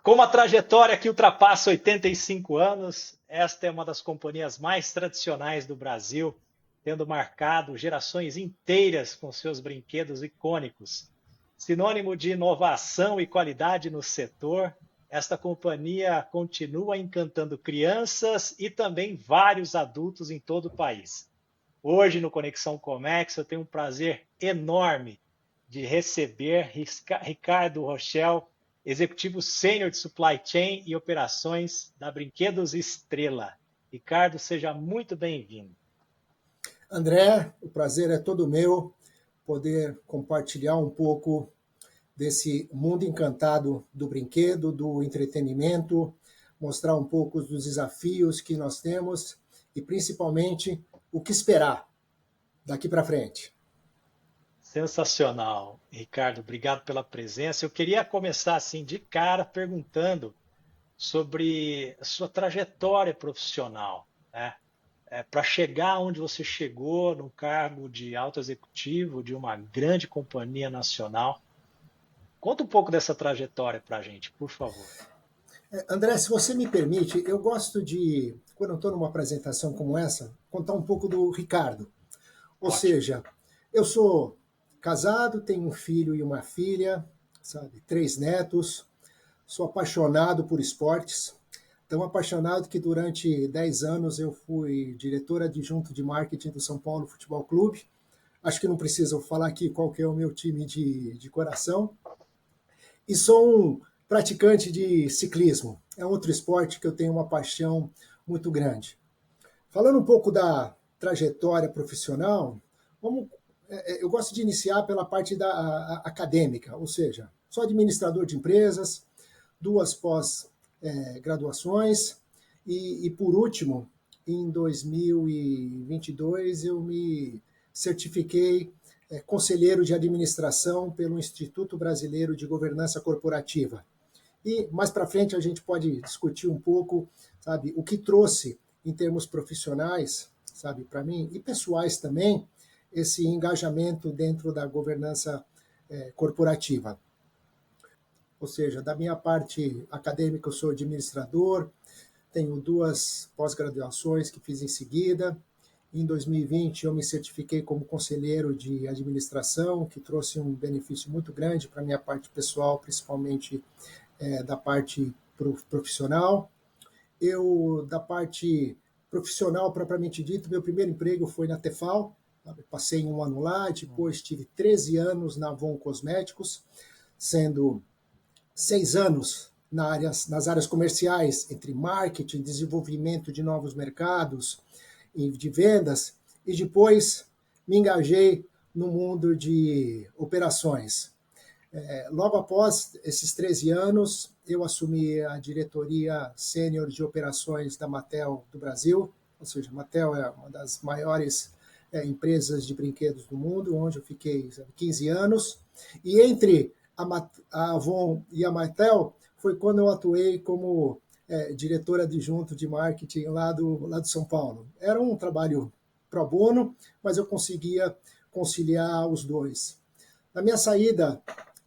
Com uma trajetória que ultrapassa 85 anos, esta é uma das companhias mais tradicionais do Brasil, tendo marcado gerações inteiras com seus brinquedos icônicos. Sinônimo de inovação e qualidade no setor, esta companhia continua encantando crianças e também vários adultos em todo o país. Hoje, no Conexão Comex, eu tenho um prazer enorme de receber Ricardo Rochel, executivo sênior de Supply Chain e Operações da Brinquedos Estrela. Ricardo, seja muito bem-vindo. André, o prazer é todo meu poder compartilhar um pouco desse mundo encantado do brinquedo, do entretenimento, mostrar um pouco dos desafios que nós temos e, principalmente, o que esperar daqui para frente. Sensacional, Ricardo. Obrigado pela presença. Eu queria começar assim de cara perguntando sobre a sua trajetória profissional, né? Para chegar onde você chegou, no cargo de alto executivo de uma grande companhia nacional. Conta um pouco dessa trajetória para a gente, por favor. André, se você me permite, eu gosto de, quando eu estou numa apresentação como essa, contar um pouco do Ricardo. Ou Ótimo. seja, eu sou casado, tenho um filho e uma filha, sabe, 3 netos, sou apaixonado por esportes, tão apaixonado que durante 10 anos eu fui diretor adjunto de marketing do São Paulo Futebol Clube. Acho que não preciso falar aqui qual que é o meu time de coração. E sou um praticante de ciclismo. É outro esporte que eu tenho uma paixão muito grande. Falando um pouco da trajetória profissional, eu gosto de iniciar pela parte acadêmica, ou seja, sou administrador de empresas, 2 pós-graduações e, por último, em 2022, eu me certifiquei conselheiro de administração pelo Instituto Brasileiro de Governança Corporativa. E mais para frente a gente pode discutir um pouco, sabe, o que trouxe em termos profissionais, sabe, para mim, e pessoais também, esse engajamento dentro da governança corporativa. Ou seja, da minha parte acadêmica, eu sou administrador, tenho 2 pós-graduações que fiz em seguida. Em 2020, eu me certifiquei como conselheiro de administração, que trouxe um benefício muito grande para a minha parte pessoal, principalmente da parte profissional. Da parte profissional, propriamente dito, meu primeiro emprego foi na Tefal, passei 1 ano lá, depois tive 13 anos na Avon Cosméticos, sendo 6 anos nas áreas comerciais, entre marketing, desenvolvimento de novos mercados e de vendas, e depois me engajei no mundo de operações. Logo após esses 13 anos, eu assumi a diretoria sênior de operações da Mattel do Brasil, ou seja, a Mattel é uma das maiores empresas de brinquedos do mundo, onde eu fiquei 15 anos, e entre a Avon e a Mattel foi quando eu atuei como diretor adjunto de marketing lá do São Paulo. Era um trabalho pro bono, mas eu conseguia conciliar os dois. Na minha saída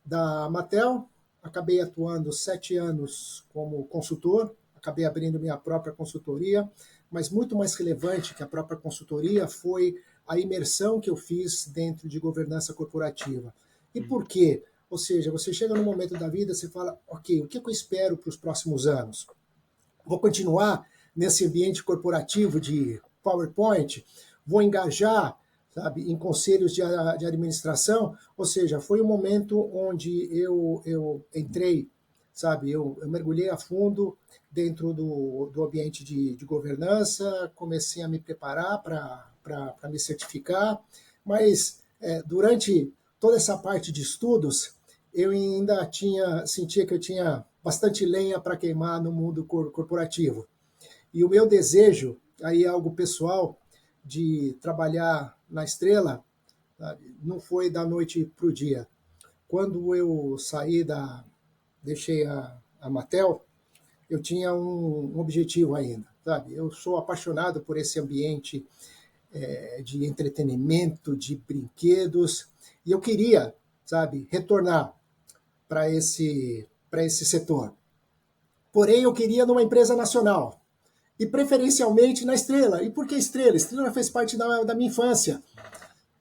da Mattel, acabei atuando 7 anos como consultor, acabei abrindo minha própria consultoria, mas muito mais relevante que a própria consultoria foi a imersão que eu fiz dentro de governança corporativa. E por quê? Ou seja, você chega num momento da vida, você fala, ok, o que eu espero para os próximos anos? Vou continuar nesse ambiente corporativo de PowerPoint? Vou engajar, sabe, em conselhos de administração? Ou seja, foi um momento onde eu entrei, sabe, eu mergulhei a fundo dentro do ambiente de governança, comecei a me preparar para me certificar, mas durante toda essa parte de estudos, eu ainda sentia que eu tinha bastante lenha para queimar no mundo corporativo. E o meu desejo, aí é algo pessoal, de trabalhar na Estrela, sabe, não foi da noite para o dia. Quando eu deixei a Mattel, eu tinha um objetivo ainda, sabe? Eu sou apaixonado por esse ambiente de entretenimento, de brinquedos, e eu queria, sabe, retornar para esse setor. Porém, eu queria numa empresa nacional. E preferencialmente na Estrela. E por que Estrela? Estrela fez parte da minha infância.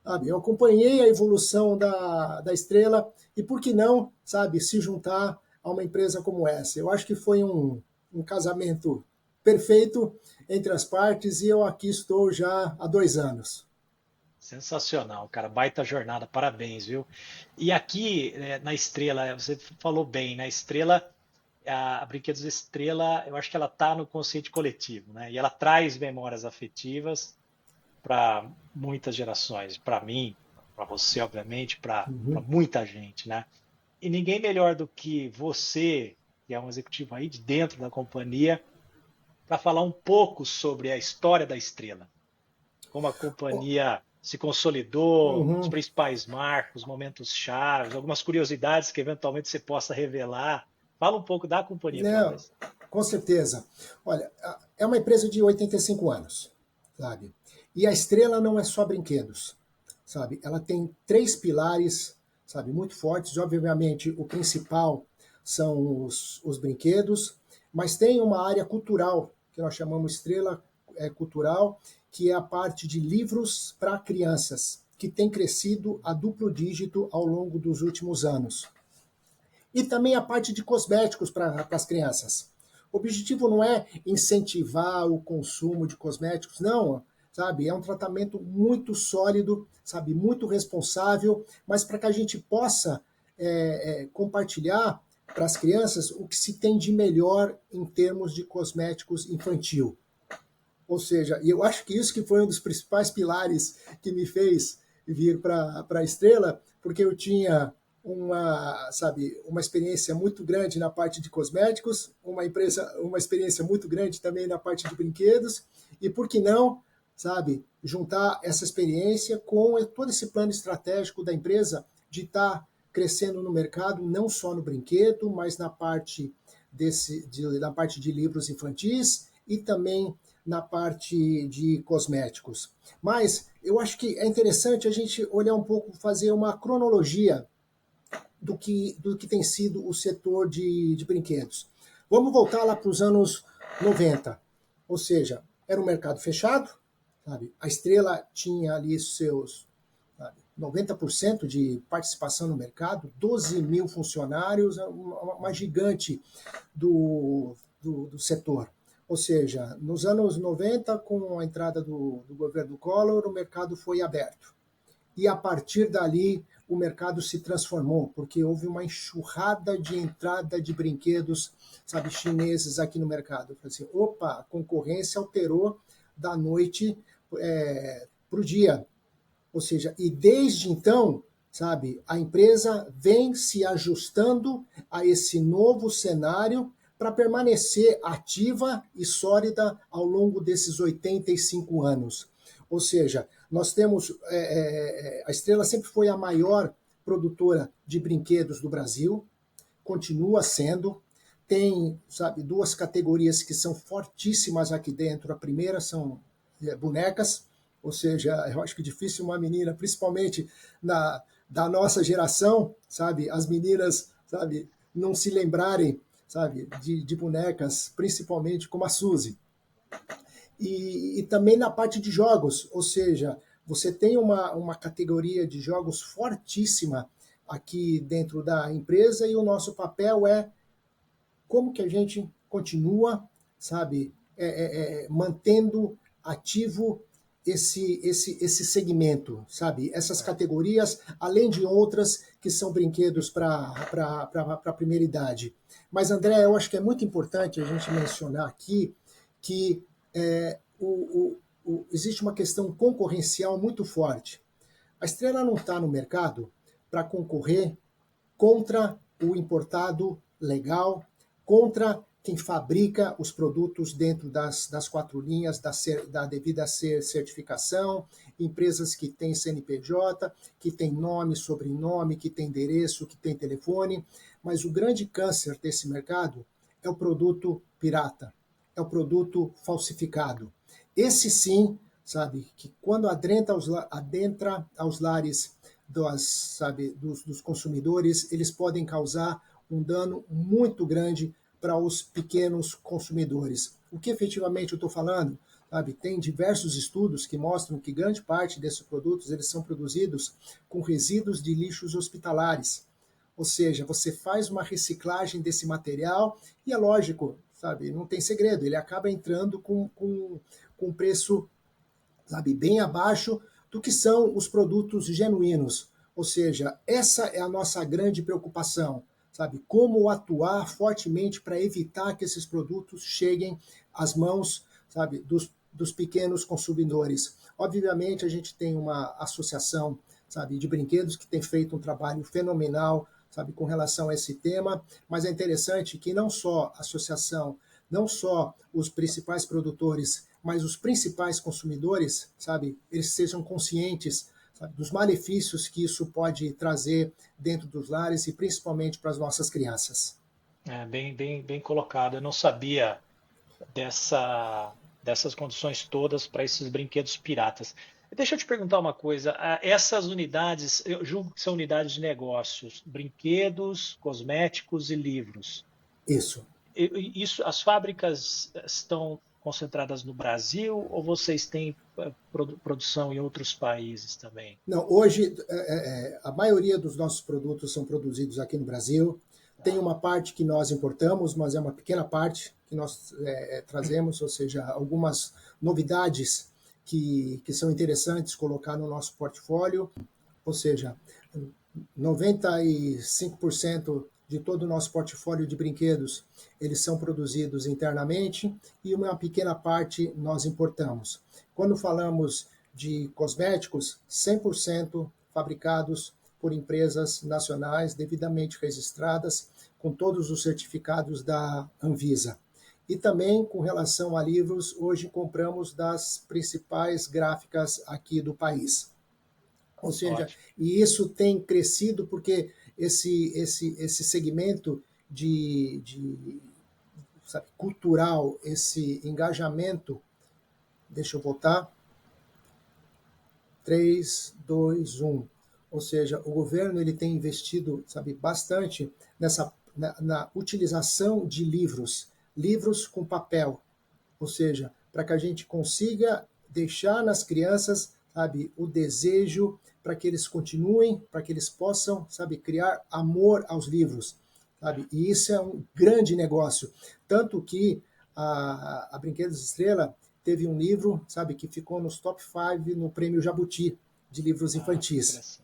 Sabe? Eu acompanhei a evolução da Estrela e por que não, sabe, se juntar a uma empresa como essa? Eu acho que foi um casamento perfeito entre as partes e eu aqui estou já há 2 anos. Sensacional, cara. Baita jornada, parabéns, viu? E aqui, na Estrela, você falou bem, na Estrela, a Brinquedos Estrela, eu acho que ela tá no consciente coletivo, né? E ela traz memórias afetivas para muitas gerações, para mim, para você, obviamente, para Uhum. muita gente, né? E ninguém melhor do que você, que é um executivo aí de dentro da companhia, para falar um pouco sobre a história da Estrela, como a companhia se consolidou, os Uhum. principais marcos, momentos chaves, algumas curiosidades que eventualmente você possa revelar. Fala um pouco da companhia para Não, nós. com certeza. Olha, é uma empresa de 85 anos, sabe? E a Estrela não é só brinquedos, sabe? Ela tem 3 pilares, sabe, muito fortes. Obviamente, o principal são os brinquedos, mas tem uma área cultural, que nós chamamos Estrela Cultural, que é a parte de livros para crianças, que tem crescido a duplo dígito ao longo dos últimos anos. E também a parte de cosméticos para as crianças. O objetivo não é incentivar o consumo de cosméticos, não, sabe? É um tratamento muito sólido, sabe? Muito responsável, mas para que a gente possa compartilhar para as crianças o que se tem de melhor em termos de cosméticos infantil. Ou seja, e eu acho que isso que foi um dos principais pilares que me fez vir para a Estrela, porque eu tinha uma experiência muito grande na parte de cosméticos, uma experiência muito grande também na parte de brinquedos, e por que não, sabe, juntar essa experiência com todo esse plano estratégico da empresa de estar crescendo no mercado, não só no brinquedo, mas na parte de livros infantis e também na parte de cosméticos. Mas eu acho que é interessante a gente olhar um pouco, fazer uma cronologia do que tem sido o setor de brinquedos. Vamos voltar lá para os anos 90, ou seja, era um mercado fechado, sabe? A Estrela tinha ali seus 90% de participação no mercado, 12 mil funcionários, uma gigante do setor. Ou seja, nos anos 90, com a entrada do governo Collor, o mercado foi aberto. E a partir dali, o mercado se transformou, porque houve uma enxurrada de entrada de brinquedos, sabe, chineses aqui no mercado. Assim, opa, a concorrência alterou da noite para o dia. Ou seja, e desde então, sabe, a empresa vem se ajustando a esse novo cenário para permanecer ativa e sólida ao longo desses 85 anos. Ou seja, nós temos a Estrela sempre foi a maior produtora de brinquedos do Brasil, continua sendo. Tem, sabe, 2 categorias que são fortíssimas aqui dentro. A primeira são bonecas, ou seja, eu acho que é difícil uma menina, principalmente da nossa geração, sabe, as meninas, sabe, não se lembrarem, sabe, de bonecas, principalmente como a Suzy. E também na parte de jogos, ou seja, você tem uma categoria de jogos fortíssima aqui dentro da empresa e o nosso papel é como que a gente continua, sabe, mantendo ativo esse segmento, sabe, essas É. categorias, além de outras que são brinquedos para a primeira idade. Mas, André, eu acho que é muito importante a gente mencionar aqui que existe uma questão concorrencial muito forte. A Estrela não está no mercado para concorrer contra o importado legal, contra quem fabrica os produtos dentro das 4 linhas da devida certificação, empresas que têm CNPJ, que têm nome, sobrenome, que têm endereço, que têm telefone, mas o grande câncer desse mercado é o produto pirata, é o produto falsificado. Esse sim, sabe, que quando adentra aos lares dos consumidores, eles podem causar um dano muito grande para os pequenos consumidores. O que efetivamente eu estou falando? Sabe, tem diversos estudos que mostram que grande parte desses produtos eles são produzidos com resíduos de lixos hospitalares. Ou seja, você faz uma reciclagem desse material e é lógico, sabe, não tem segredo, ele acaba entrando com um preço, sabe, bem abaixo do que são os produtos genuínos. Ou seja, essa é a nossa grande preocupação, sabe, como atuar fortemente para evitar que esses produtos cheguem às mãos, sabe, dos pequenos consumidores. Obviamente, a gente tem uma associação, sabe, de brinquedos que tem feito um trabalho fenomenal, sabe, com relação a esse tema, mas é interessante que não só a associação, não só os principais produtores, mas os principais consumidores, sabe, eles sejam conscientes, sabe, dos malefícios que isso pode trazer dentro dos lares e principalmente para as nossas crianças. Bem colocado. Eu não sabia dessas condições todas para esses brinquedos piratas. Deixa eu te perguntar uma coisa. Essas unidades, eu julgo que são unidades de negócios, brinquedos, cosméticos e livros. Isso. Isso, as fábricas estão concentradas no Brasil ou vocês têm produção em outros países também? Não, hoje a maioria dos nossos produtos são produzidos aqui no Brasil. Tem uma parte que nós importamos, mas é uma pequena parte que nós trazemos, ou seja, algumas novidades que são interessantes colocar no nosso portfólio. Ou seja, 95% de todo o nosso portfólio de brinquedos, eles são produzidos internamente e uma pequena parte nós importamos. Quando falamos de cosméticos, 100% fabricados por empresas nacionais devidamente registradas, com todos os certificados da Anvisa. E também com relação a livros, hoje compramos das principais gráficas aqui do país. Ou seja, Ótimo. e isso tem crescido porque esse segmento sabe, cultural, esse engajamento, deixa eu voltar, 3, 2, 1. Ou seja, o governo ele tem investido, sabe, bastante na utilização de livros com papel. Ou seja, para que a gente consiga deixar nas crianças, sabe, o desejo para que eles continuem, para que eles possam, sabe, criar amor aos livros, sabe? E isso é um grande negócio, tanto que a Brinquedos Estrela teve um livro, sabe, que ficou nos top 5 no Prêmio Jabuti de livros infantis.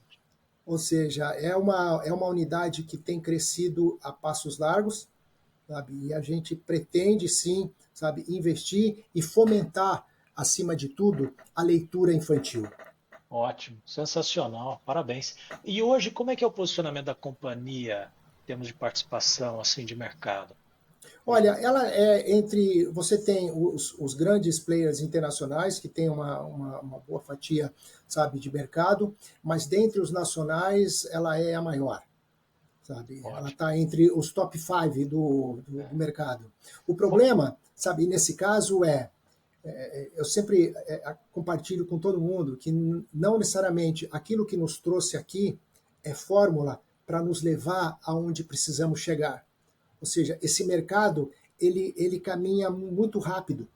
Ou seja, é uma unidade que tem crescido a passos largos, sabe? E a gente pretende sim, sabe, investir e fomentar, acima de tudo, a leitura infantil. Ótimo, sensacional, parabéns. E hoje, como é que é o posicionamento da companhia em termos de participação assim de mercado? Olha, ela é entre. Você tem os grandes players internacionais, que tem uma boa fatia, sabe, de mercado, mas dentre os nacionais, ela é a maior. Sabe? Ela está entre os top 5 do mercado. O problema, sabe, nesse caso eu sempre compartilho com todo mundo que não necessariamente aquilo que nos trouxe aqui é fórmula para nos levar aonde precisamos chegar. Ou seja, esse mercado ele caminha muito rápido.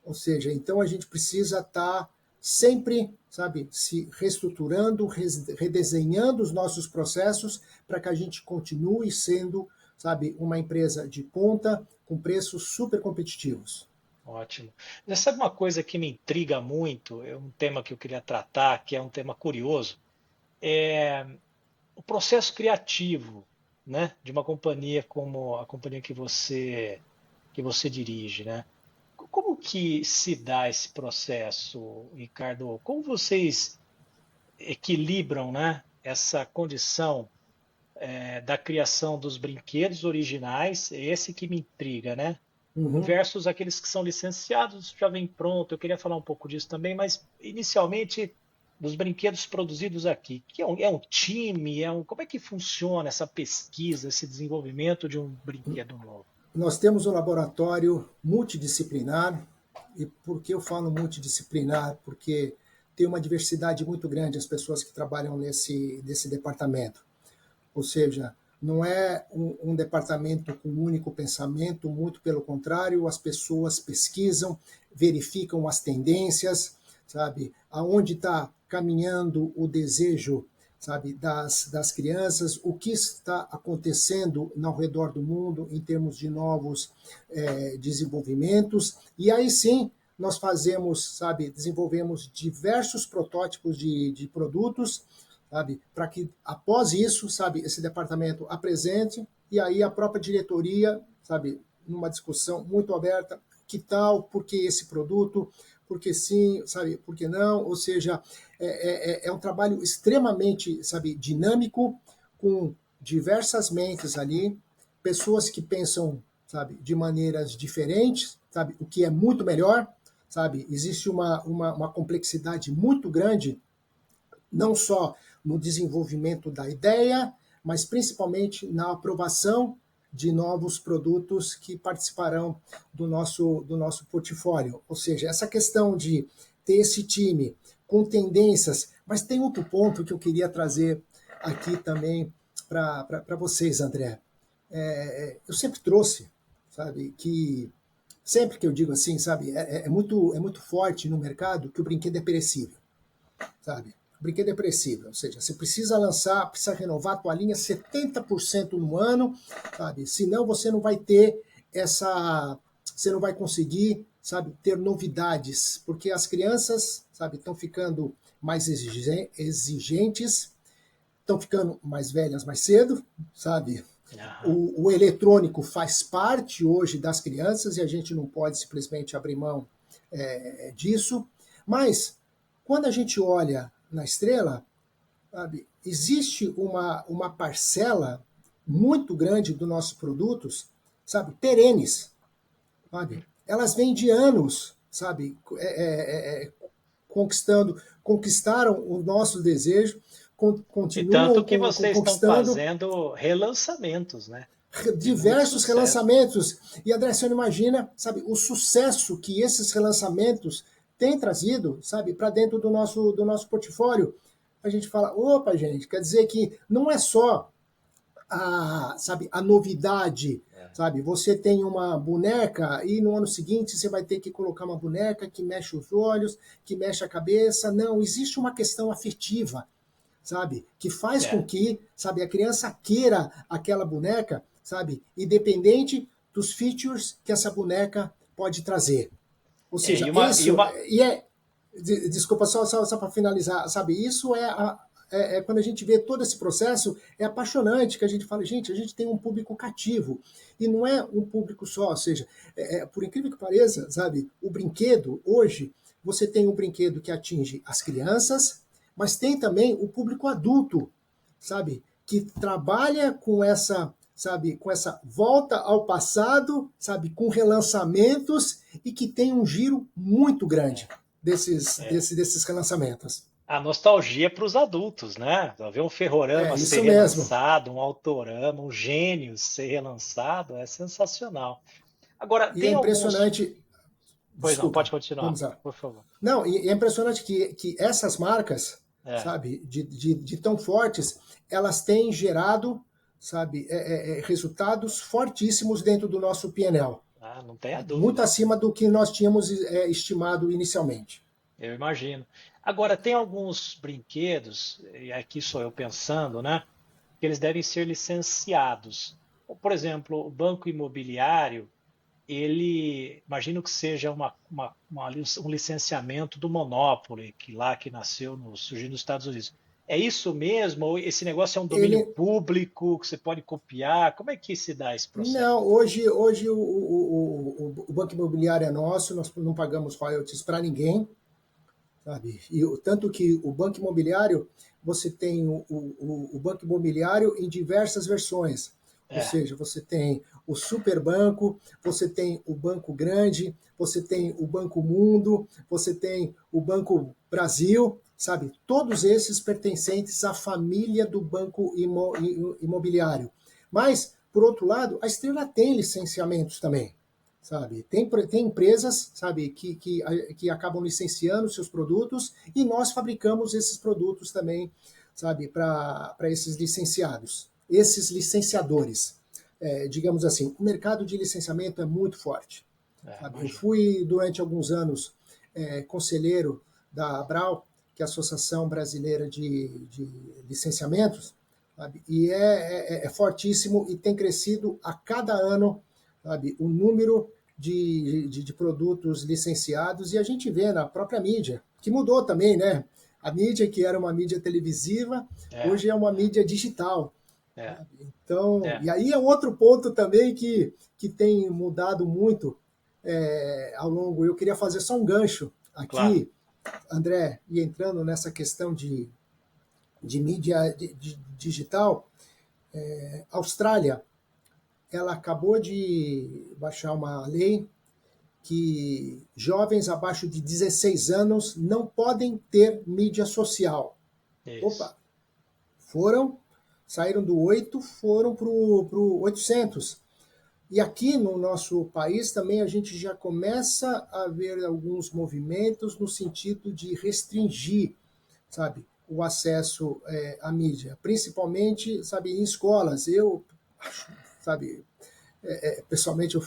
Ou seja, então a gente precisa estar sempre, sabe, se reestruturando, redesenhando os nossos processos para que a gente continue sendo, sabe, uma empresa de ponta com preços super competitivos. Ótimo. Você sabe uma coisa que me intriga muito, é um tema que eu queria tratar, que é um tema curioso, é o processo criativo, né, de uma companhia como a companhia que você dirige, né? Como que se dá esse processo, Ricardo? Como vocês equilibram, né, essa condição da criação dos brinquedos originais, é esse que me intriga, né? Uhum. Versus aqueles que são licenciados, já vem pronto. Eu queria falar um pouco disso também, mas inicialmente dos brinquedos produzidos aqui, que é um time, como é que funciona essa pesquisa, esse desenvolvimento de um brinquedo novo? Nós temos um laboratório multidisciplinar, e por que eu falo multidisciplinar? Porque tem uma diversidade muito grande as pessoas que trabalham nesse departamento. Ou seja, não é um departamento com um único pensamento, muito pelo contrário, as pessoas pesquisam, verificam as tendências, sabe, aonde está caminhando o desejo, sabe, das crianças, o que está acontecendo ao redor do mundo em termos de novos desenvolvimentos, e aí sim nós fazemos, sabe, desenvolvemos diversos protótipos de produtos, sabe, para que após isso, sabe, esse departamento apresente e aí a própria diretoria, sabe, numa discussão muito aberta, que tal, por que esse produto, por que sim, sabe, por que não, ou seja, é um trabalho extremamente, sabe, dinâmico, com diversas mentes ali, pessoas que pensam, sabe, de maneiras diferentes, sabe, o que é muito melhor, sabe, existe uma complexidade muito grande, não só no desenvolvimento da ideia, mas principalmente na aprovação de novos produtos que participarão do nosso portfólio. Ou seja, essa questão de ter esse time com tendências, mas tem outro ponto que eu queria trazer aqui também para vocês, André. Eu sempre trouxe, sabe, que sempre que eu digo assim, sabe, é muito forte no mercado que o brinquedo é perecível, sabe? O brinquedo é perecível, ou seja, você precisa lançar, precisa renovar a tua linha 70% no ano, sabe? Senão você não vai ter você não vai conseguir, sabe, ter novidades, porque as crianças, sabe, estão ficando mais exigentes, estão ficando mais velhas mais cedo, sabe? O eletrônico faz parte hoje das crianças e a gente não pode simplesmente abrir mão disso, mas quando a gente olha na Estrela, sabe, existe uma parcela muito grande dos nossos produtos, sabe, perenes, sabe? Elas vêm de anos, sabe, conquistaram o nosso desejo, E continuam tanto que vocês estão conquistando fazendo relançamentos, né? De muito diversos sucesso. relançamentos. E, André, você não imagina, sabe, o sucesso que esses relançamentos têm trazido, sabe, para dentro do nosso portfólio. A gente fala, opa, gente, quer dizer que não é só sabe, a novidade, sabe? Você tem uma boneca e no ano seguinte você vai ter que colocar uma boneca que mexe os olhos, que mexe a cabeça. Não, existe uma questão afetiva, sabe? Que faz com que, sabe, a criança queira aquela boneca, sabe? Independente dos features que essa boneca pode trazer. Ou seja, isso desculpa, só para finalizar, sabe? Isso quando a gente vê todo esse processo, é apaixonante, que a gente fala, gente, a gente tem um público cativo, e não é um público só, ou seja, por incrível que pareça, sabe, o brinquedo, hoje, você tem um brinquedo que atinge as crianças, mas tem também o público adulto, sabe, que trabalha com essa, sabe, com essa volta ao passado, sabe, com relançamentos e que tem um giro muito grande desses relançamentos. A nostalgia para os adultos, né? Ver um Ferrorama ser Isso mesmo. relançado, um Autorama, um Gênios ser relançado, é sensacional. Agora, E é tem alguns. impressionante. Pois não, Desculpa, pode continuar, vamos lá. por favor. Não, e é impressionante que essas marcas, É. sabe, de tão fortes, elas têm gerado, sabe, resultados fortíssimos dentro do nosso PNL. Ah, não tenha Muito dúvida. acima do que nós tínhamos estimado inicialmente. Eu imagino. Agora, tem alguns brinquedos, e aqui sou eu pensando, né? Que eles devem ser licenciados. Por exemplo, o banco imobiliário, ele, imagino que seja um licenciamento do Monopoly, que lá que nasceu, surgiu nos Estados Unidos. É isso mesmo? Ou esse negócio é um domínio Ele, público que você pode copiar? Como é que se dá esse processo? não, hoje o banco imobiliário é nosso, nós não pagamos royalties para ninguém, sabe? Tanto que o banco imobiliário, você tem o banco imobiliário em diversas versões. Ou É, seja, você tem o super banco, você tem o Banco Grande, você tem o Banco Mundo, você tem o Banco Brasil, sabe? Todos esses pertencentes à família do banco imobiliário. Mas, por outro lado, a Estrela tem licenciamentos também, sabe? Tem empresas, sabe, que acabam licenciando seus produtos e nós fabricamos esses produtos também, sabe, para esses licenciados. esses licenciadores. Digamos assim, o mercado de licenciamento é muito forte. Eu fui, durante alguns anos, conselheiro da ABRAL, que é a Associação Brasileira de Licenciamentos, sabe? E é fortíssimo e tem crescido a cada ano, sabe, o número de produtos licenciados, e a gente vê na própria mídia, que mudou também, né? A mídia, que era uma mídia televisiva, hoje é uma mídia digital. Então, e aí é outro ponto também que tem mudado muito ao longo. Eu queria fazer só um gancho aqui, claro, André, e entrando nessa questão de mídia digital. A Austrália, ela acabou de baixar uma lei que jovens abaixo de 16 anos não podem ter mídia social. Isso. Opa! Saíram do 8, foram para o 800. E aqui no nosso país também a gente já começa a ver alguns movimentos no sentido de restringir, sabe, o acesso à mídia, principalmente, sabe, em escolas. Eu, sabe, pessoalmente,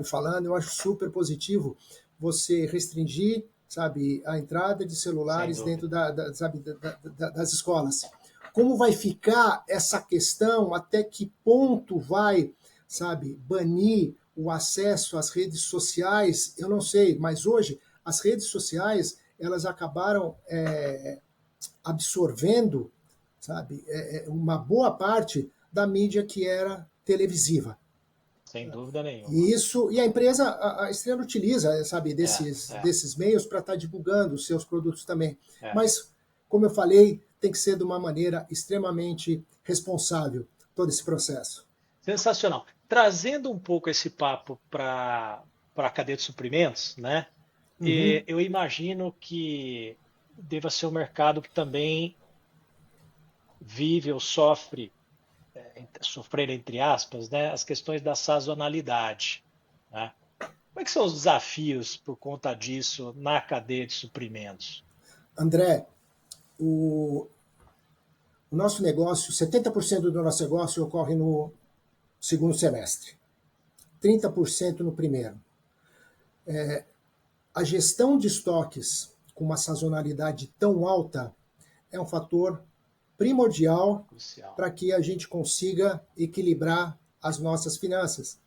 falando, eu acho super positivo você restringir, sabe, a entrada de celulares dentro das escolas. Como vai ficar essa questão? Até que ponto vai, sabe, banir o acesso às redes sociais? Eu não sei, mas hoje as redes sociais, elas acabaram absorvendo, sabe, uma boa parte da mídia que era televisiva. Sem dúvida nenhuma. E a empresa, a Estrela utiliza, sabe, desses meios para estar divulgando os seus produtos também. Mas, como eu falei, tem que ser de uma maneira extremamente responsável todo esse processo. Sensacional. Trazendo um pouco esse papo para a cadeia de suprimentos, né? Uhum. Eu imagino que deva ser um mercado que também vive ou sofrer, entre aspas, né, as questões da sazonalidade. Né? Como é que são os desafios por conta disso na cadeia de suprimentos? André, o nosso negócio, 70% do nosso negócio ocorre no segundo semestre, 30% no primeiro. A gestão de estoques com uma sazonalidade tão alta é um fator primordial para que a gente consiga equilibrar as nossas finanças.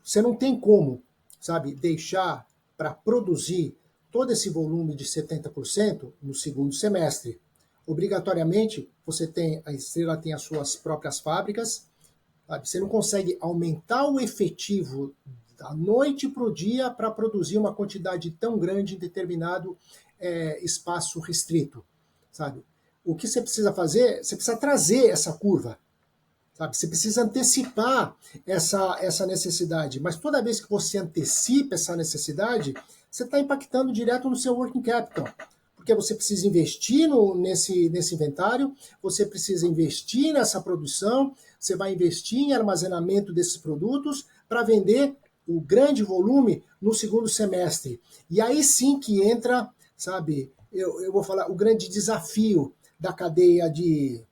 Você não tem como, sabe, deixar para produzir todo esse volume de 70% no segundo semestre. Obrigatoriamente, a Estrela tem as suas próprias fábricas, sabe? Você não consegue aumentar o efetivo da noite para o dia para produzir uma quantidade tão grande em determinado espaço restrito, sabe? O que você precisa fazer, você precisa trazer essa curva, sabe? Você precisa antecipar essa necessidade, mas toda vez que você antecipa essa necessidade, você está impactando direto no seu working capital, porque você precisa investir nesse inventário, você precisa investir nessa produção, você vai investir em armazenamento desses produtos para vender o grande volume no segundo semestre. E aí sim que entra, sabe, eu vou falar, o grande desafio da cadeia de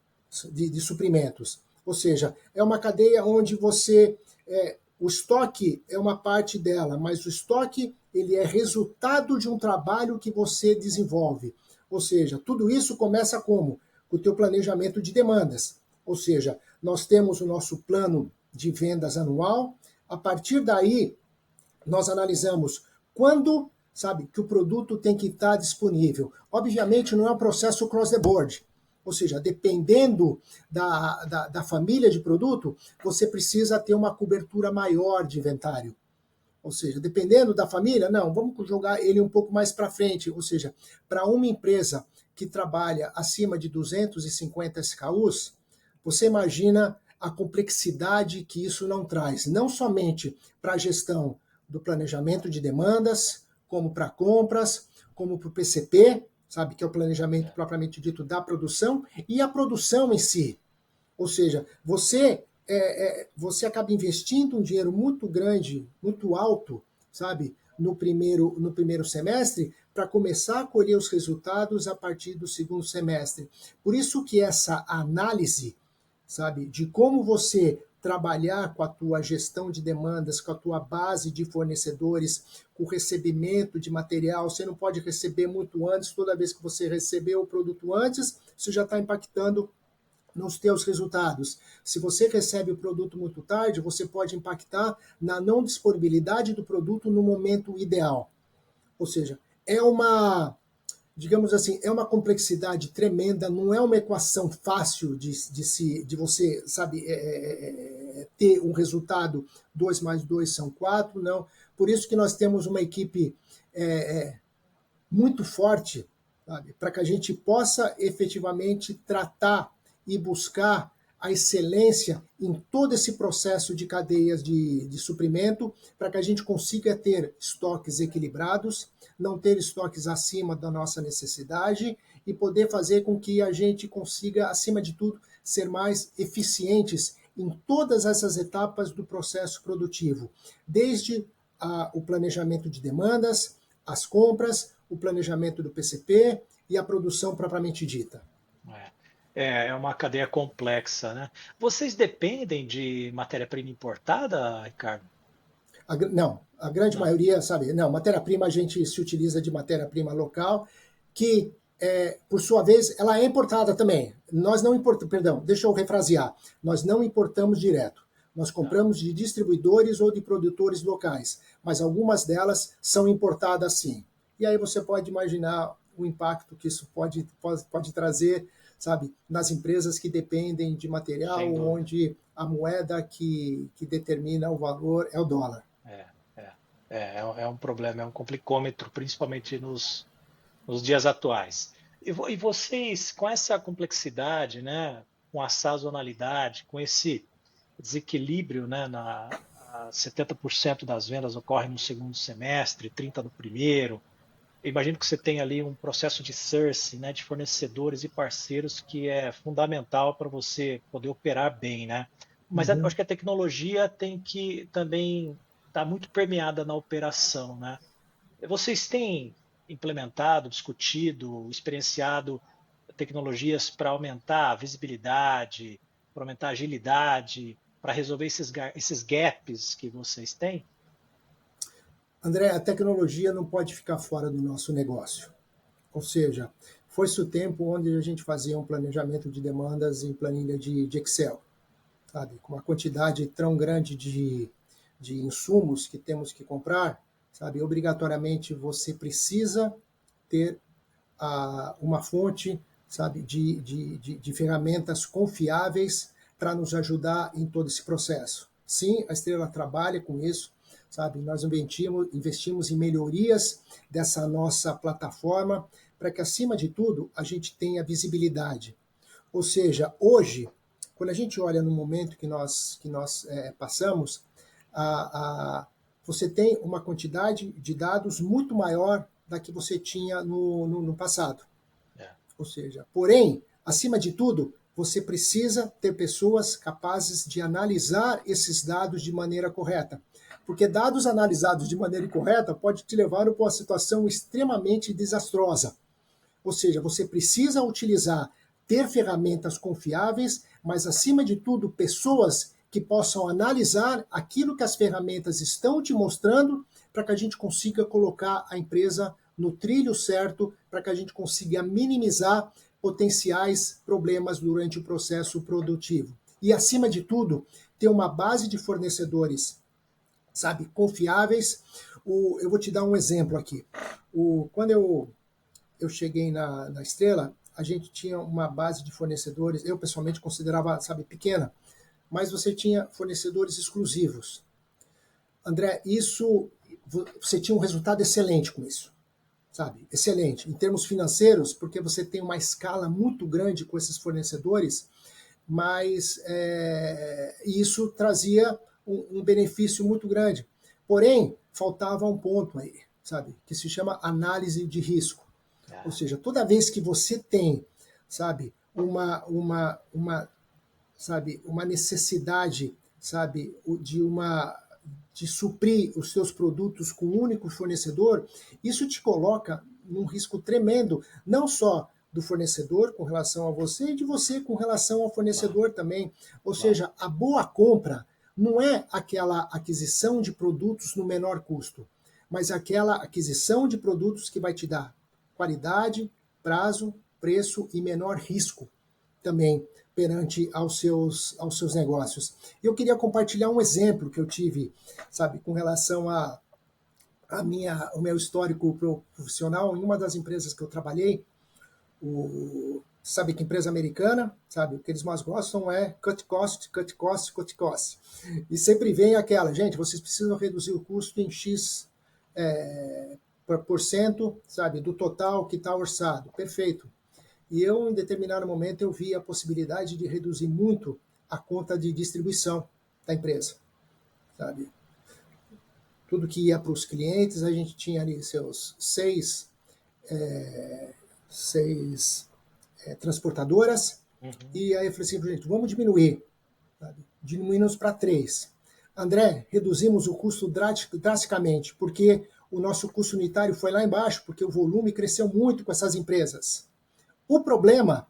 suprimentos. Ou seja, é uma cadeia onde o estoque é uma parte dela, mas o estoque ele é resultado de um trabalho que você desenvolve. Ou seja, tudo isso começa como? Com o teu planejamento de demandas. Ou seja, nós temos o nosso plano de vendas anual. A partir daí, nós analisamos quando, sabe, que o produto tem que estar disponível. Obviamente, não é um processo cross the board. Ou seja, dependendo da família de produto, você precisa ter uma cobertura maior de inventário. Ou seja, dependendo da família, não, vamos jogar ele um pouco mais para frente. Ou seja, para uma empresa que trabalha acima de 250 SKUs, você imagina a complexidade que isso não traz, não somente para a gestão do planejamento de demandas, como para compras, como para o PCP, sabe, que é o planejamento propriamente dito da produção, e a produção em si. Ou seja, você acaba investindo um dinheiro muito grande, muito alto, sabe, no primeiro semestre, para começar a colher os resultados a partir do segundo semestre. Por isso que essa análise sabe, de como você trabalhar com a tua gestão de demandas, com a tua base de fornecedores, com o recebimento de material. Você não pode receber muito antes, toda vez que você receber o produto antes, isso já está impactando nos teus resultados. Se você recebe o produto muito tarde, você pode impactar na não disponibilidade do produto no momento ideal. Ou seja, é uma, digamos assim, é uma complexidade tremenda, não é uma equação fácil de você, sabe, ter um resultado 2 mais 2 são 4, não. Por isso que nós temos uma equipe muito forte, para que a gente possa efetivamente tratar e buscar a excelência em todo esse processo de cadeias de suprimento, para que a gente consiga ter estoques equilibrados, não ter estoques acima da nossa necessidade e poder fazer com que a gente consiga, acima de tudo, ser mais eficientes em todas essas etapas do processo produtivo, desde o planejamento de demandas, as compras, o planejamento do PCP e a produção propriamente dita. É uma cadeia complexa, né? Vocês dependem de matéria-prima importada, Ricardo? Não, a grande Não. maioria, sabe, não, matéria-prima a gente se utiliza de matéria-prima local, que, por sua vez, ela é importada também. Nós não importamos, perdão, deixa eu refrasear, nós não importamos direto. Nós compramos de distribuidores ou de produtores locais, mas algumas delas são importadas sim. E aí você pode imaginar o impacto que isso pode trazer, sabe, nas empresas que dependem de material onde a moeda que determina o valor é o dólar. É um problema, é um complicômetro, principalmente nos dias atuais. E vocês, com essa complexidade, né, com a sazonalidade, com esse desequilíbrio, né, 70% das vendas ocorrem no segundo semestre, 30% no primeiro. Eu imagino que você tem ali um processo de sourcing, né, de fornecedores e parceiros que é fundamental para você poder operar bem, né? Mas eu acho que a tecnologia tem que também estar muito permeada na operação, né? Vocês têm implementado, discutido, experienciado tecnologias para aumentar a visibilidade, para aumentar a agilidade, para resolver esses gaps que vocês têm? André, a tecnologia não pode ficar fora do nosso negócio. Ou seja, foi-se o tempo onde a gente fazia um planejamento de demandas em planilha de Excel, sabe? Com uma quantidade tão grande de insumos que temos que comprar, sabe? Obrigatoriamente você precisa ter uma fonte, sabe, de ferramentas confiáveis para nos ajudar em todo esse processo. Sim, a Estrela trabalha com isso, sabe? Nós investimos em melhorias dessa nossa plataforma para que, acima de tudo, a gente tenha visibilidade. Ou seja, hoje, quando a gente olha no momento que nós passamos, você tem uma quantidade de dados muito maior da que você tinha no passado. Ou seja, porém, acima de tudo, você precisa ter pessoas capazes de analisar esses dados de maneira correta. Porque dados analisados de maneira incorreta pode te levar para uma situação extremamente desastrosa. Ou seja, você precisa utilizar, ter ferramentas confiáveis, mas, acima de tudo, pessoas que possam analisar aquilo que as ferramentas estão te mostrando para que a gente consiga colocar a empresa no trilho certo, para que a gente consiga minimizar potenciais problemas durante o processo produtivo. E, acima de tudo, ter uma base de fornecedores, sabe, confiáveis. Eu vou te dar um exemplo aqui. Quando eu cheguei na Estrela, a gente tinha uma base de fornecedores, eu pessoalmente considerava, sabe, pequena, mas você tinha fornecedores exclusivos. André, você tinha um resultado excelente com isso, sabe? Excelente. Em termos financeiros, porque você tem uma escala muito grande com esses fornecedores, mas isso trazia um benefício muito grande. Porém, faltava um ponto aí, sabe? Que se chama análise de risco. Ou seja, toda vez que você tem, sabe, uma necessidade, sabe, de suprir os seus produtos com um único fornecedor, isso te coloca num risco tremendo, não só do fornecedor com relação a você e de você com relação ao fornecedor também. Ou seja, a boa compra não é aquela aquisição de produtos no menor custo, mas aquela aquisição de produtos que vai te dar qualidade, prazo, preço e menor risco também perante aos seus negócios. Eu queria compartilhar um exemplo que eu tive, sabe, com relação o meu histórico profissional em uma das empresas que eu trabalhei. Sabe que empresa americana, sabe, o que eles mais gostam é cut cost, cut cost, cut cost. E sempre vem aquela, gente, vocês precisam reduzir o custo em X por cento, sabe, do total que está orçado. Perfeito. E eu, em determinado momento, eu vi a possibilidade de reduzir muito a conta de distribuição da empresa, sabe? Tudo que ia para os clientes, a gente tinha ali seus seis transportadoras, e aí eu falei assim, gente, vamos diminuir, sabe? Diminuímos para 3. André, reduzimos o custo drasticamente, porque o nosso custo unitário foi lá embaixo, porque o volume cresceu muito com essas empresas. O problema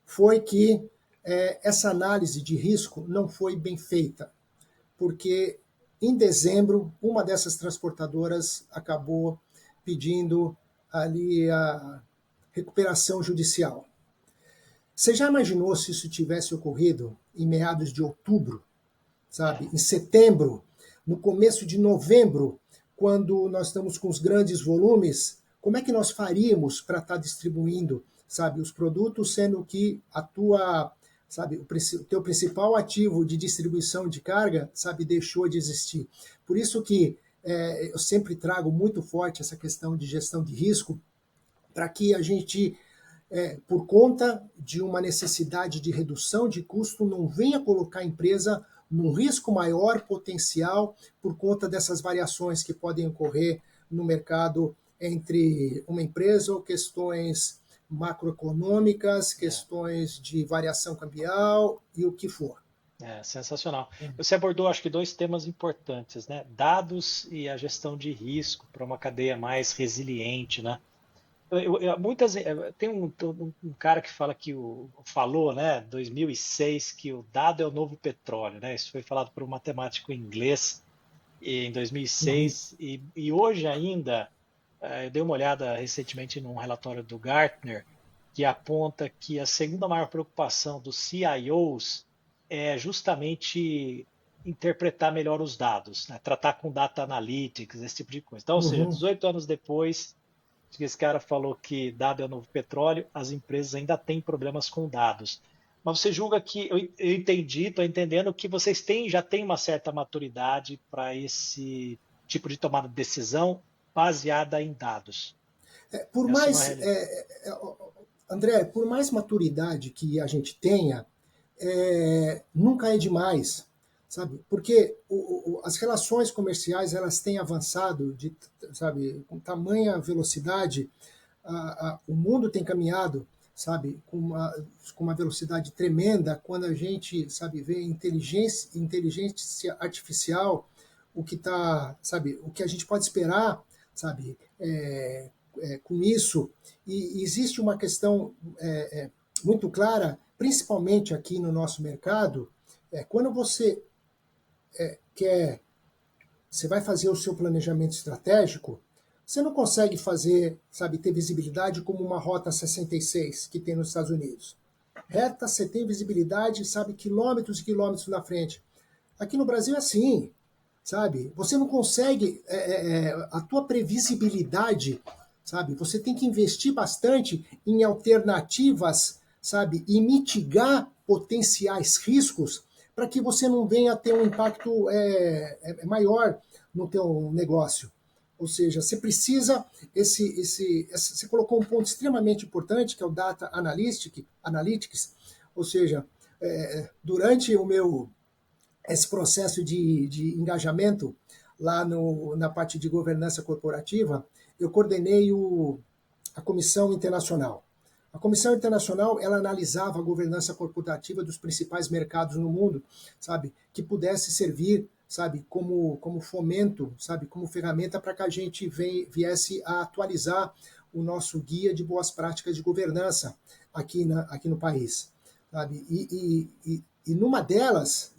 foi que essa análise de risco não foi bem feita, porque em dezembro, uma dessas transportadoras acabou pedindo ali a recuperação judicial. Você já imaginou se isso tivesse ocorrido em meados de outubro, sabe? Em setembro, no começo de novembro, quando nós estamos com os grandes volumes, como é que nós faríamos para estar distribuindo, sabe, os produtos, sendo que sabe, o teu principal ativo de distribuição de carga, sabe, deixou de existir. Por isso que eu sempre trago muito forte essa questão de gestão de risco, para que a gente, por conta de uma necessidade de redução de custo, não venha colocar a empresa num risco maior potencial por conta dessas variações que podem ocorrer no mercado entre uma empresa ou questões macroeconômicas, questões de variação cambial e o que for. Sensacional. Você abordou, acho que, 2 temas importantes, né? Dados e a gestão de risco para uma cadeia mais resiliente, né? Tem um cara que fala falou, né, 2006, que o dado é o novo petróleo, né? Isso foi falado por um matemático inglês em 2006 e hoje ainda eu dei uma olhada recentemente num relatório do Gartner que aponta que a segunda maior preocupação dos CIOs é justamente interpretar melhor os dados, né? Tratar com data analytics, esse tipo de coisa. Então, ou seja, 18 anos depois que esse cara falou que dado é o novo petróleo, as empresas ainda têm problemas com dados. Mas você julga que, eu entendi, estou entendendo que vocês já têm uma certa maturidade para esse tipo de tomada de decisão baseada em dados. André, por mais maturidade que a gente tenha, nunca é demais, sabe? Porque as relações comerciais elas têm avançado sabe, com tamanha velocidade, o mundo tem caminhado, sabe, com uma velocidade tremenda. Quando a gente, sabe, vê inteligência artificial, o que sabe, o que a gente pode esperar, sabe, com isso. E existe uma questão muito clara, principalmente aqui no nosso mercado, quando você você vai fazer o seu planejamento estratégico, você não consegue fazer, sabe, ter visibilidade como uma Rota 66 que tem nos Estados Unidos. Reta, você tem visibilidade, sabe, quilômetros e quilômetros na frente. Aqui no Brasil é assim, sabe? Você não consegue, a tua previsibilidade, sabe? Você tem que investir bastante em alternativas, sabe? E mitigar potenciais riscos para que você não venha a ter um impacto maior no teu negócio. Ou seja, você precisa, você colocou um ponto extremamente importante, que é o Data Analytics, ou seja, durante esse processo de engajamento lá na parte de governança corporativa, eu coordenei a Comissão Internacional. A Comissão Internacional, ela analisava a governança corporativa dos principais mercados no mundo, sabe, que pudesse servir, sabe, como fomento, sabe, como ferramenta para que a gente viesse a atualizar o nosso guia de boas práticas de governança aqui no país. Sabe? E numa delas,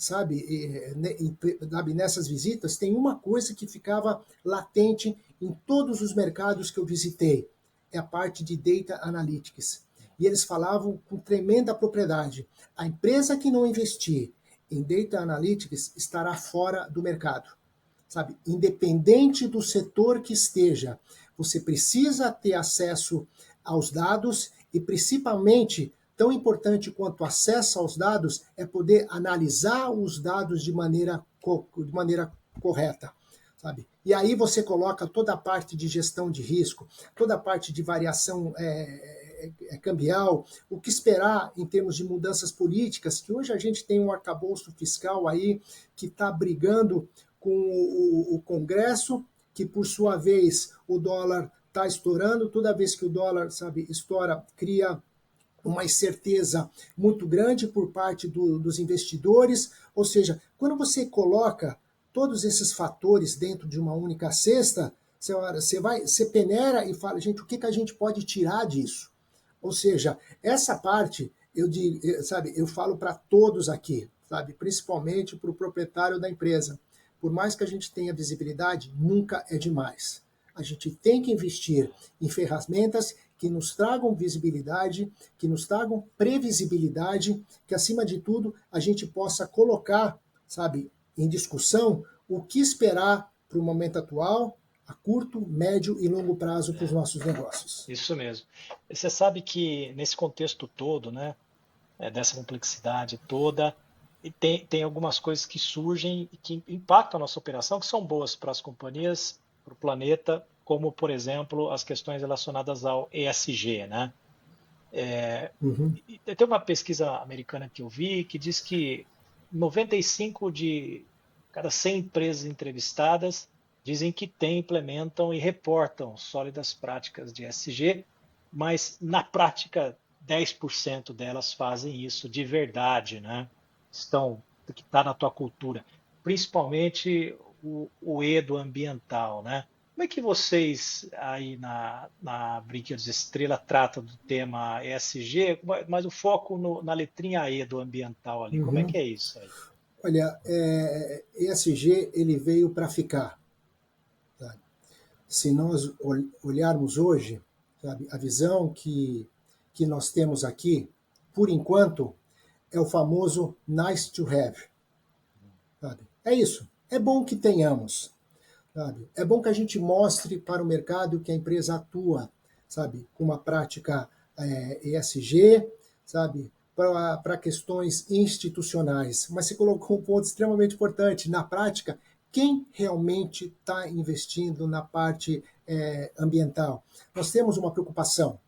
nessas visitas, tem uma coisa que ficava latente em todos os mercados que eu visitei, é a parte de Data Analytics. E eles falavam com tremenda propriedade: a empresa que não investir em Data Analytics estará fora do mercado. Sabe? Independente do setor que esteja, você precisa ter acesso aos dados e, principalmente, tão importante quanto acesso aos dados é poder analisar os dados de maneira correta. Sabe? E aí você coloca toda a parte de gestão de risco, toda a parte de variação cambial, o que esperar em termos de mudanças políticas, que hoje a gente tem um arcabouço fiscal aí que está brigando com o Congresso, que por sua vez o dólar está estourando, toda vez que o dólar, estoura, cria uma incerteza muito grande por parte dos investidores, ou seja, quando você coloca todos esses fatores dentro de uma única cesta, você peneira e fala, gente, o que a gente pode tirar disso? Ou seja, essa parte, eu falo para todos aqui, principalmente para o proprietário da empresa. Por mais que a gente tenha visibilidade, nunca é demais. A gente tem que investir em ferramentas que nos tragam visibilidade, que nos tragam previsibilidade, que, acima de tudo, a gente possa colocar, em discussão o que esperar para o momento atual, a curto, médio e longo prazo para os nossos negócios. Isso mesmo. Você sabe que nesse contexto todo, né, dessa complexidade toda, e tem algumas coisas que surgem e que impactam a nossa operação, que são boas para as companhias, para o planeta, como, por exemplo, as questões relacionadas ao ESG, né? Tem uma pesquisa americana que eu vi que diz que 95 de cada 100 empresas entrevistadas dizem que implementam e reportam sólidas práticas de ESG, mas na prática 10% delas fazem isso de verdade, né? Que está na tua cultura, principalmente o EDO ambiental, né? Como é que vocês aí na Brinquedos Estrela tratam do tema ESG, mas o foco na letrinha E do ambiental ali? Como é que é isso aí? Olha, ESG ele veio para ficar. Sabe? Se nós olharmos hoje, a visão que nós temos aqui, por enquanto, é o famoso nice to have. Sabe? É isso. É bom que tenhamos. Sabe? É bom que a gente mostre para o mercado que a empresa atua, com uma prática ESG, para questões institucionais. Mas você colocou um ponto extremamente importante. Na prática, quem realmente está investindo na parte ambiental? Nós temos uma preocupação,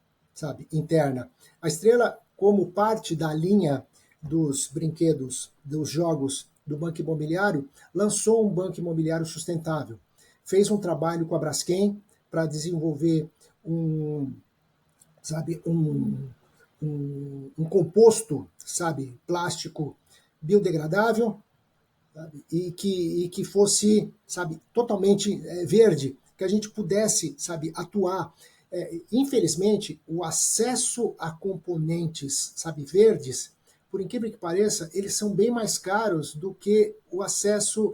interna. A Estrela, como parte da linha dos brinquedos, dos jogos do Banco Imobiliário, lançou um banco imobiliário sustentável. Fez um trabalho com a Braskem para desenvolver um composto, plástico biodegradável, e que fosse, totalmente verde, que a gente pudesse, atuar. Infelizmente, o acesso a componentes, verdes, por incrível que pareça, eles são bem mais caros do que o acesso,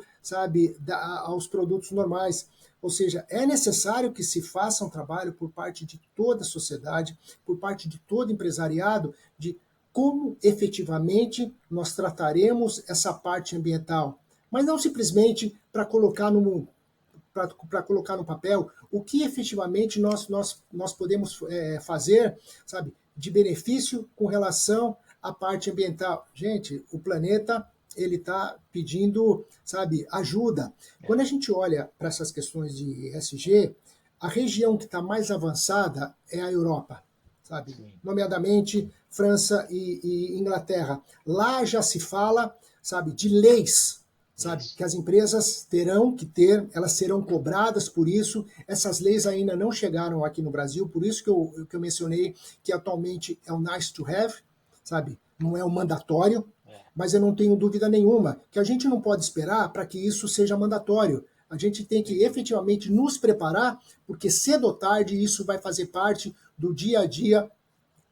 aos produtos normais. Ou seja, é necessário que se faça um trabalho por parte de toda a sociedade, por parte de todo empresariado, de como efetivamente nós trataremos essa parte ambiental. Mas não simplesmente para colocar no papel o que efetivamente nós podemos fazer, de benefício com relação à parte ambiental. Gente, o planeta ele está pedindo, ajuda. Quando a gente olha para essas questões de ESG, a região que está mais avançada é a Europa, nomeadamente França e Inglaterra. Lá já se fala, de leis, que as empresas terão que ter, elas serão cobradas por isso. Essas leis ainda não chegaram aqui no Brasil, por isso que eu mencionei que atualmente é o nice to have, não é o mandatório, mas eu não tenho dúvida nenhuma que a gente não pode esperar para que isso seja mandatório. A gente tem que efetivamente nos preparar, porque cedo ou tarde isso vai fazer parte do dia a dia,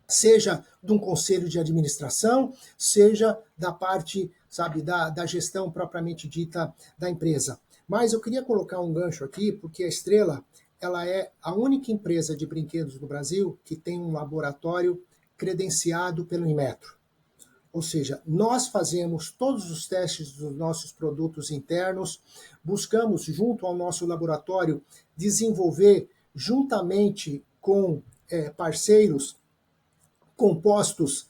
seja de um conselho de administração, seja da parte, sabe, da gestão propriamente dita da empresa. Mas eu queria colocar um gancho aqui, porque a Estrela, ela é a única empresa de brinquedos no Brasil que tem um laboratório credenciado pelo Inmetro. Ou seja, nós fazemos todos os testes dos nossos produtos internos, buscamos, junto ao nosso laboratório, desenvolver, juntamente com parceiros, compostos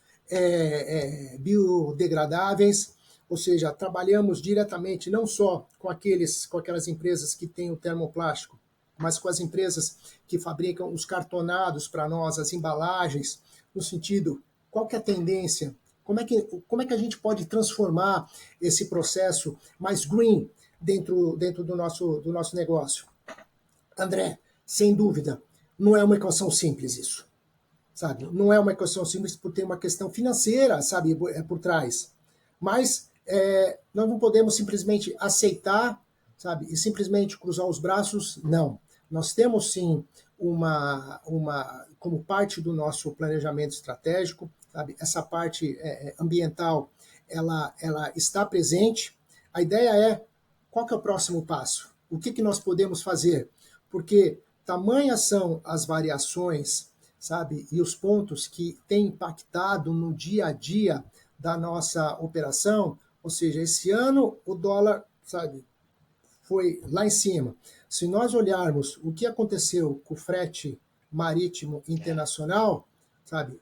biodegradáveis, ou seja, trabalhamos diretamente não só com aquelas empresas que têm o termoplástico, mas com as empresas que fabricam os cartonados para nós, as embalagens, no sentido, qual que é a tendência? Como é que a gente pode transformar esse processo mais green dentro do nosso negócio? André, sem dúvida, não é uma equação simples isso, sabe? Não é uma equação simples por ter uma questão financeira, sabe, por trás. Mas nós não podemos simplesmente aceitar, sabe, e simplesmente cruzar os braços, não. Nós temos sim como parte do nosso planejamento estratégico, sabe, essa parte ambiental, ela está presente. A ideia é, qual que é o próximo passo? O que nós podemos fazer? Porque tamanhas são as variações, sabe, e os pontos que têm impactado no dia a dia da nossa operação. Ou seja, esse ano o dólar, sabe, foi lá em cima. Se nós olharmos o que aconteceu com o frete marítimo internacional, sabe,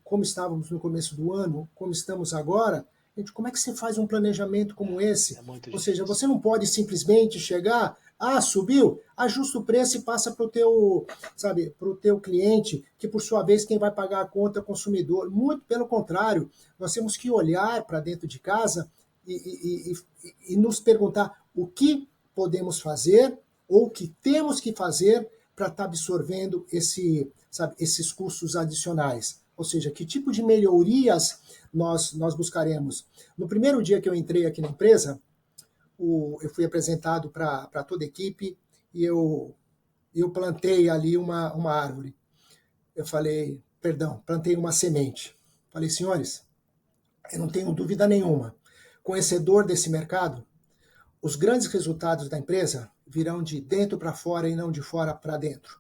como estávamos no começo do ano, como estamos agora, gente, como é que você faz um planejamento como esse? Ou seja, você não pode simplesmente chegar, subiu, ajusta o preço e passa para o teu cliente, que por sua vez quem vai pagar a conta é o consumidor. Muito pelo contrário, nós temos que olhar para dentro de casa e nos perguntar o que podemos fazer ou o que temos que fazer para estar absorvendo esses custos adicionais. Ou seja, que tipo de melhorias nós buscaremos. No primeiro dia que eu entrei aqui na empresa, eu fui apresentado para toda a equipe e eu plantei ali uma árvore. Eu falei, plantei uma semente. Falei, senhores, eu não tenho dúvida nenhuma, conhecedor desse mercado, os grandes resultados da empresa virão de dentro para fora e não de fora para dentro.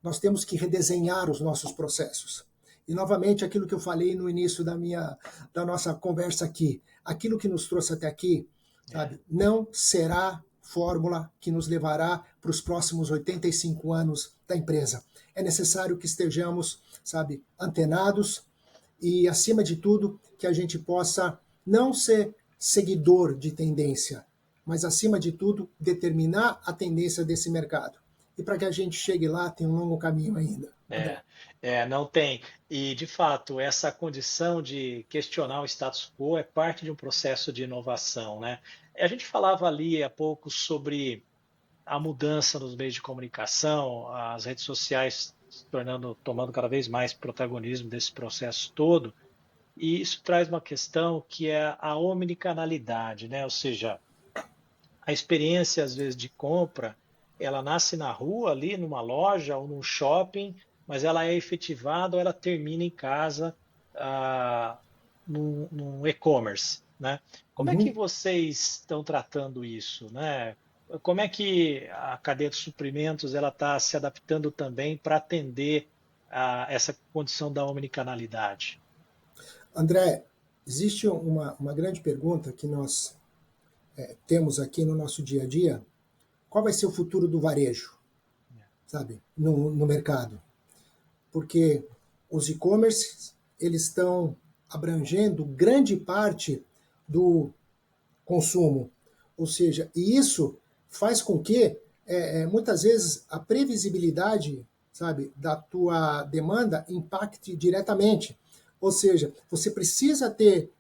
Nós temos que redesenhar os nossos processos. E, novamente, aquilo que eu falei no início da nossa conversa aqui, aquilo que nos trouxe até aqui, sabe, não será fórmula que nos levará para os próximos 85 anos da empresa. É necessário que estejamos, sabe, antenados e, acima de tudo, que a gente possa não ser seguidor de tendência, mas, acima de tudo, determinar a tendência desse mercado. E para que a gente chegue lá, tem um longo caminho ainda. Não tem. E, de fato, essa condição de questionar o status quo é parte de um processo de inovação, né? A gente falava ali há pouco sobre a mudança nos meios de comunicação, as redes sociais tomando cada vez mais protagonismo desse processo todo, e isso traz uma questão que é a omnicanalidade, né? Ou seja, a experiência, às vezes, de compra, ela nasce na rua, ali numa loja ou num shopping, mas ela é efetivada ou ela termina em casa num e-commerce, né? Como é que vocês estão tratando isso, né? Como é que a cadeia de suprimentos ela está se adaptando também para atender a essa condição da omnicanalidade? André, existe uma grande pergunta que nós temos aqui no nosso dia a dia. Qual vai ser o futuro do varejo, sabe, no mercado? Porque os e-commerces, eles estão abrangendo grande parte do consumo. Ou seja, e isso faz com que, muitas vezes, a previsibilidade, sabe, da tua demanda impacte diretamente. Ou seja, você precisa ter,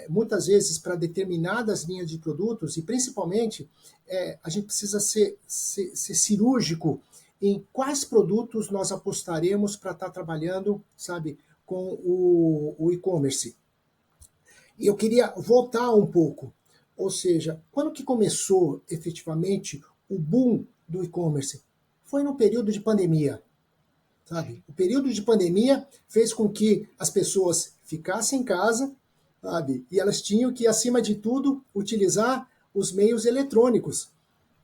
muitas vezes, para determinadas linhas de produtos, e principalmente, a gente precisa ser cirúrgico em quais produtos nós apostaremos para estar trabalhando, sabe, com o e-commerce. E eu queria voltar um pouco. Ou seja, quando que começou efetivamente o boom do e-commerce? Foi no período de pandemia, sabe? O período de pandemia fez com que as pessoas ficassem em casa, sabe? E elas tinham que, acima de tudo, utilizar os meios eletrônicos.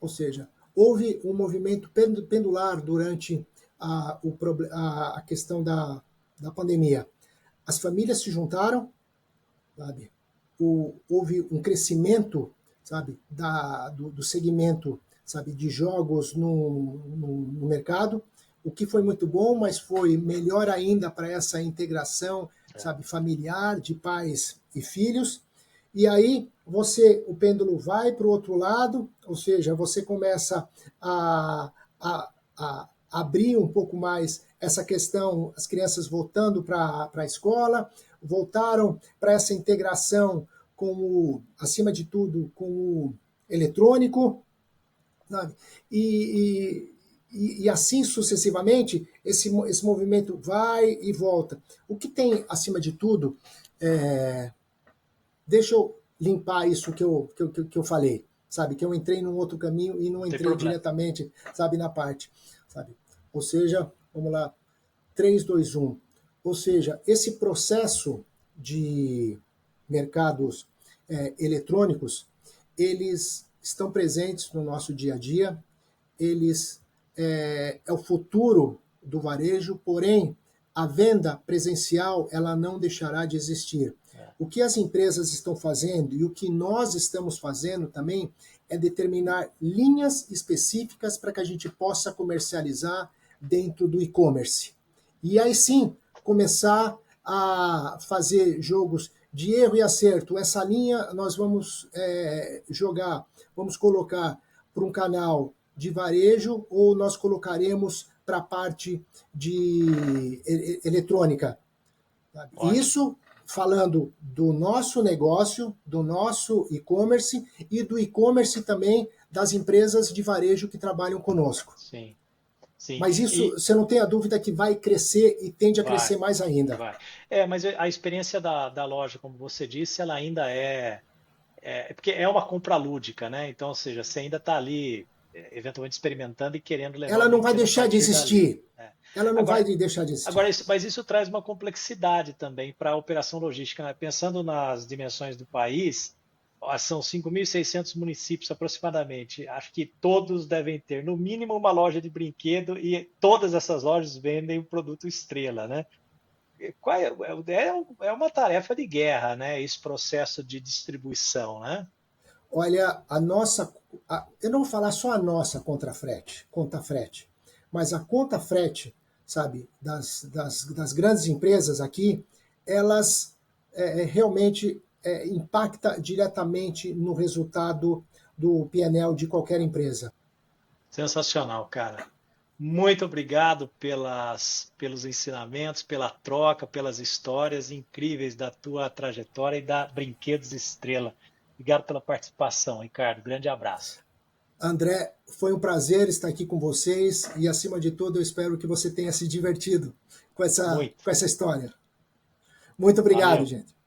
Ou seja, houve um movimento pendular durante a questão da pandemia. As famílias se juntaram, sabe? Houve um crescimento, sabe, do segmento, sabe, de jogos no mercado, o que foi muito bom, mas foi melhor ainda para essa integração, sabe, familiar de pais e filhos. E aí o pêndulo vai para o outro lado, ou seja, você começa a abrir um pouco mais essa questão, as crianças voltando para a escola, voltaram para essa integração acima de tudo, com o eletrônico, sabe? E assim sucessivamente, esse movimento vai e volta. O que tem, acima de tudo, deixa eu limpar isso que eu falei, sabe? Que eu entrei num outro caminho e não entrei diretamente, sabe, na parte, sabe? Ou seja, vamos lá, 3, 2, 1. Ou seja, esse processo de mercados eletrônicos, eles estão presentes no nosso dia a dia, eles é o futuro do varejo, porém, a venda presencial ela não deixará de existir. O que as empresas estão fazendo e o que nós estamos fazendo também é determinar linhas específicas para que a gente possa comercializar dentro do e-commerce. E aí sim, começar a fazer jogos de erro e acerto. Essa linha nós vamos vamos colocar para um canal de varejo ou nós colocaremos para a parte de eletrônica. Ótimo. Isso falando do nosso negócio, do nosso e-commerce e do e-commerce também das empresas de varejo que trabalham conosco. Sim. Sim. Mas isso, você não tem a dúvida que vai crescer e tende a crescer mais ainda. Vai. Mas a experiência da loja, como você disse, ela ainda porque é uma compra lúdica, né? Então, ou seja, você ainda está ali eventualmente experimentando e querendo levar. Ela não vai deixar de existir. Ela não vai deixar de existir. Agora, mas isso traz uma complexidade também para a operação logística, né? Pensando nas dimensões do país, são 5.600 municípios aproximadamente. Acho que todos devem ter, no mínimo, uma loja de brinquedo e todas essas lojas vendem o produto estrela, né? É uma tarefa de guerra, né? Esse processo de distribuição, né? Olha, eu não vou falar só a nossa conta frete, mas a conta frete, sabe, das grandes empresas aqui, elas realmente impacta diretamente no resultado do P&L de qualquer empresa. Sensacional, cara. Muito obrigado pelos ensinamentos, pela troca, pelas histórias incríveis da tua trajetória e da Brinquedos Estrela. Obrigado pela participação, Ricardo. Grande abraço. André, foi um prazer estar aqui com vocês e, acima de tudo, eu espero que você tenha se divertido com essa história. Muito obrigado, gente.